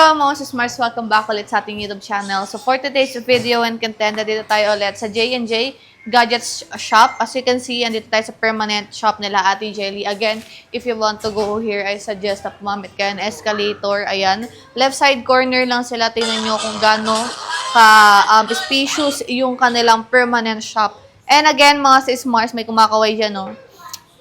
Hello mga Smarts! Welcome back ulit sa ating YouTube channel. So for today's video and content, dito tayo ulit sa J&J Gadgets Shop. As you can see, andito tayo sa permanent shop nila Ate Jelly. Again, if you want to go here, I suggest na pumamit kayo ng escalator. Ayan, left side corner lang sila. Tingnan nyo kung gaano spacious yung kanilang permanent shop. And again, mga Smarts, may kumakaway dyan, no?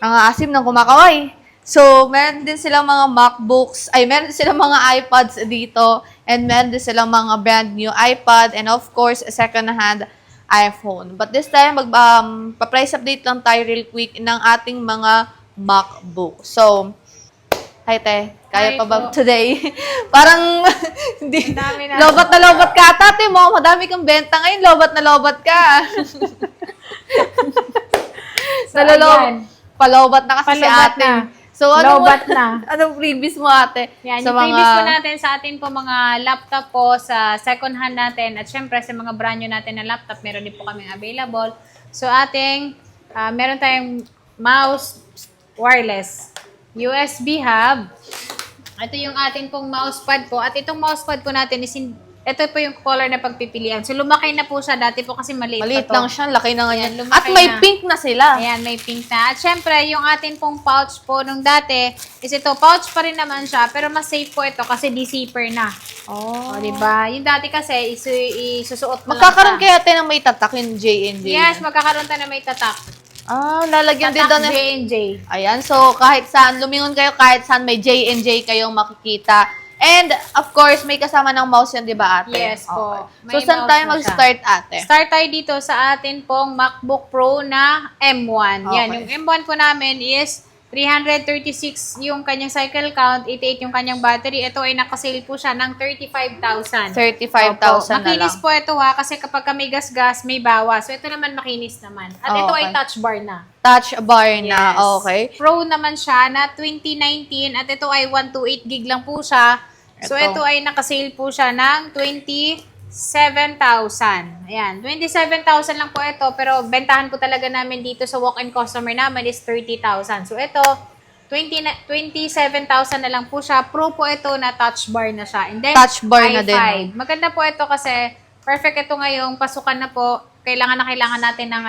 Ang asim ng kumakaway. So, meron din silang mga MacBooks, meron din silang mga iPads dito, and meron din silang mga brand new iPad, and of course, second-hand iPhone. But this time, pa-price update lang tayo real quick ng ating mga MacBook. So, hi te, kaya pa ba today? Parang, hindi, lobat na lobat ka, tate mo, madami kang benta ngayon, lobat na lobat ka. So, palobat na kasi si ate. Na. So, lobat na. Anong previous mo, ate? Yan, yung previous po natin sa atin po mga laptop po sa second hand natin at syempre sa mga brand new natin na laptop, meron din po kaming available. So, meron tayong mouse wireless, USB hub. Ito yung ating pong mousepad po. At itong mousepad po natin is ito po yung color na pagpipilian. So, lumaki na po siya. Dati po kasi maliit pa to. lang siya. Laki na nga yan. At may pink na sila. Ayan, may pink na. At syempre, yung atin pong pouch po nung dati, is ito, pouch pa rin naman siya. Pero mas safe po ito kasi de-zipper na. Oh. O, diba? Yung dati kasi, isusuot mo magkakaroon kaya tayo ng may tatak yung J&J. Yes, magkakaroon tayo na may tatak. Lalagyan din doon. J&J. Ayan, so kahit saan, lumingon kayo, kahit saan may J&J kayong makikita. And, of course, may kasama ng mouse yan, di ba, ate? Yes po. Okay. So, saan tayo mag-start, ate? Start tayo dito sa atin pong MacBook Pro na M1. Okay. Yan, yung M1 po namin is 336 yung kanyang cycle count, 88 yung kanyang battery. Ito ay nakasale po siya ng 35,000. 35,000 na lang. Makinis po ito kasi kapag may gas-gas, may bawas. So, ito naman makinis naman. At ito ay touch bar na. Touch bar na, Yes. okay. Pro naman siya na 2019 at ito ay 128 gig lang po siya. So, ito ay nakasale po siya ng 27,000. Ayan, 27,000 lang po ito. Pero, bentahan po talaga namin dito sa walk-in customer namin is 30,000. So, ito, 27,000 na lang po siya. Pro po ito na touch bar na siya. And then, touch bar na i5. din. Maganda po ito kasi perfect ito ngayong pasukan na po. Kailangan natin ng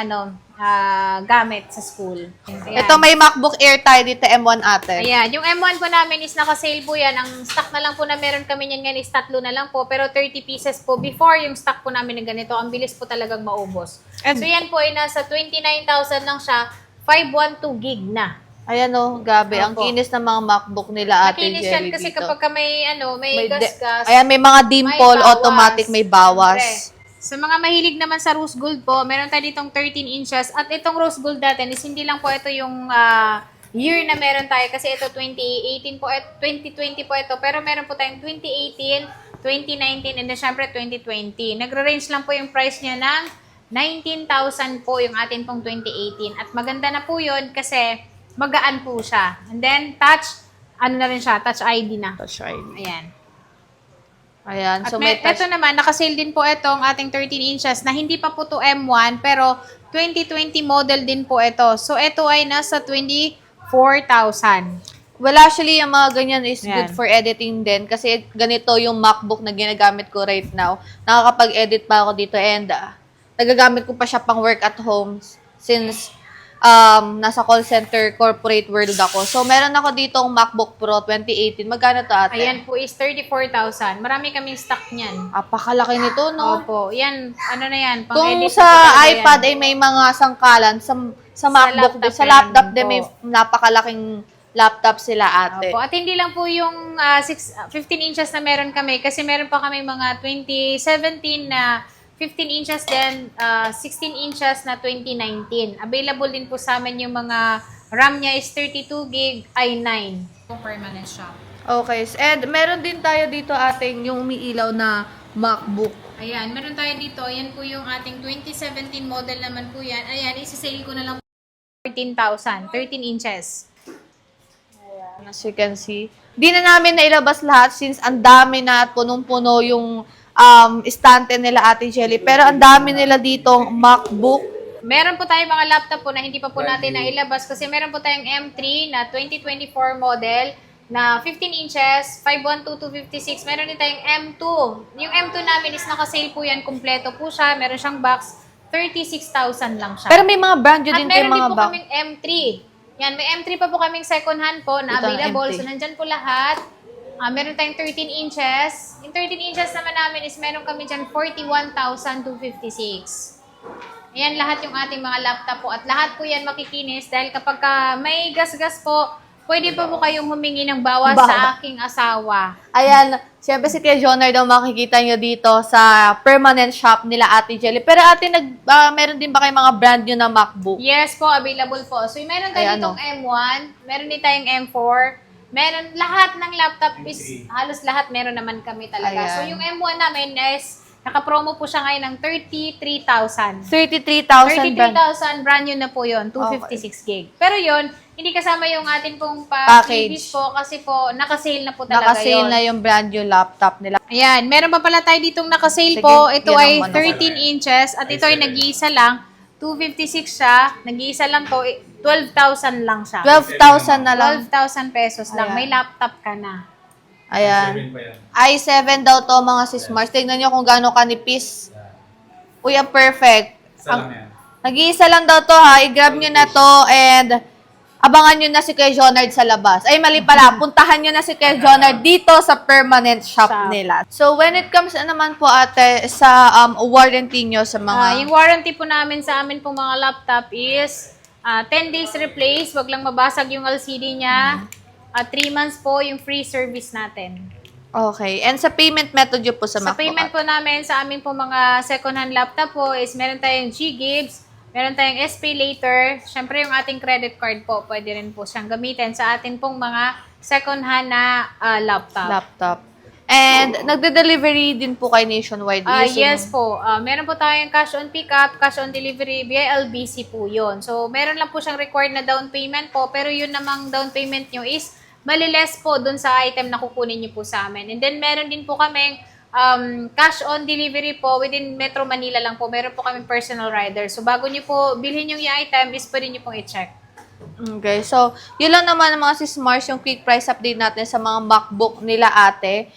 gamit sa school. Ayan. Ito may MacBook Air tayo dito, M1 ate. Ayan, yung M1 po namin is naka-sale po yan. Ang stock na lang po na meron kami niyan ngayon is 3 na lang po. Pero 30 pieces po before yung stock po namin na ganito. Ang bilis po talagang maubos. And, so yan po ay nasa 29,000 lang siya. 512 gig na. Ayan o, gabi. Ang kinis ng mga MacBook nila ate Makinis Jelly yan kasi dito. kapag may gas-gas. Ayan, may mga dimple, automatic, may bawas. Siyempre. Sa mga mahilig naman sa rose gold po, meron tayo ditong 13 inches. At itong rose gold natin is hindi lang po ito yung year na meron tayo. Kasi ito 2018 po, 2020 po ito. Pero meron po tayong 2018, 2019, and then syempre 2020. Nagre-range lang po yung price niya ng 19,000 po yung atin pong 2018. At maganda na po yun kasi magaan po siya. And then touch, na rin siya, touch ID na. Touch ID. Ayan. Ayan, At so may touch. ito naman, nakasale din po itong ating 13 inches na hindi pa po to M1 pero 2020 model din po ito. So, ito ay nasa 24,000. Well, actually, yung mga ganyan is good Yan. for editing din kasi ganito yung MacBook na ginagamit ko right now. Nakakapag-edit pa ako dito and nagagamit ko pa siya pang work at home since nasa call center corporate world ako. So, meron ako ditong MacBook Pro 2018. Magkano to, ate? Ayan po is 34,000. Marami kaming stock niyan. Apakalaki nito, no? Opo. Yan, na yan. Kung Pang-edit sa po talaga iPad yan. ay may mga sangkalan, sa MacBook din, sa laptop din may napakalaking laptop sila, ate. Opo. At hindi lang po yung 15 inches na meron kami kasi meron pa kami mga 2017 na 15 inches din, 16 inches na 2019. Available din po sa amin yung mga RAM niya is 32 gig i9. Permanent siya. Okay. And meron din tayo dito ating yung umiilaw na MacBook. Ayan, meron tayo dito. Ayan po yung ating 2017 model naman po yan. Ayan, isa-sale ko na lang 13,000. 13 inches. Ayan, as you can see. Di na namin nailabas lahat since ang dami na at punong-puno yung istante nila Ate Jelly. Pero ang dami nila ditong MacBook. Meron po tayong mga laptop po na hindi pa po natin nailabas kasi meron po tayong M3 na 2024 model. na 15 inches, 512 to 56. Meron din tayong M2. Yung M2 namin is naka-sale po yan. Kumpleto po siya. Meron siyang box. 36,000 lang siya. Pero may mga brand nyo At din kayo meron din mga po box. kaming M3. Yan, may M3 pa po kaming second hand po na Ito ang available. M3. So, nandyan po lahat. Meron tayong 13 inches. Yung 13 inches naman namin is meron kami dyan 41,256. Ayan lahat yung ating mga laptop po. At lahat po yan makikinis dahil kapag may gas-gas po, pwede pa po kayong humingi ng bawas sa aking asawa. Ayan, siyempre si Kuya Jonard daw makikita nyo dito sa permanent shop nila Ate Jelly. Pero ate, meron din ba kayo mga brand nyo na MacBook? Yes po, available po. So, meron tayo Ayan, ditong M1, meron din tayong M4, meron lahat ng laptop is, halos lahat meron naman kami talaga. Ayan. So, yung M1 namin is, naka-promo po siya ngayon ng 33,000. 33,000 brand. 33,000, brand new na po yun, 256 gig. Pero yun, hindi kasama yung ating pong Package. previous po kasi po, naka-sale na po talaga Nakasale yun. na yung brand new laptop nila. Ayan, meron pa pala tayo ditong naka-sale Sige, po. Ito yan ay ang manok. 13 inches at ito ay nag-iisa lang. 256 siya. Nag-iisa lang to. 12,000 lang siya. 12,000 na lang. 12,000 pesos lang. Ayan. May laptop ka na. Ayan. i7 daw to mga sis Mars. Tignan nyo kung gaano kanipis. Uy, ang perfect. Nag-iisa lang daw to ha. I-grab nyo na to and abangan nyo na si Kuya Jonard sa labas. Ay, mali pala. Puntahan nyo na si Kuya Jonard dito sa permanent shop Shop. nila. So, when it comes naman po ate sa warranty nyo sa mga... Yung warranty po namin sa amin pong mga laptop is 10 days replace. Wag lang mabasag yung LCD niya. 3 months po yung free service natin. Okay. And sa payment method nyo po sa Sa MacBook? payment po namin sa amin po mga second-hand laptop po is meron tayong G-Gibbs, meron tayong SP Later, syempre yung ating credit card po, pwede rin po siyang gamitin sa atin pong mga second-hand na laptop. And nagde-delivery din po kayo nationwide? Yes po. Meron po tayong cash on pickup, cash on delivery, via LBC po yun. So, meron lang po siyang required na down payment po, pero yun namang down payment nyo is maliles po dun sa item na kukunin nyo po sa amin. And then, meron din po kaming cash on delivery po within Metro Manila lang po. Meron po kaming personal rider. So, bago nyo po bilhin yung item, is pwede nyo pong i-check. Okay. So, yun lang naman mga sis Mars, yung quick price update natin sa mga MacBook nila ate.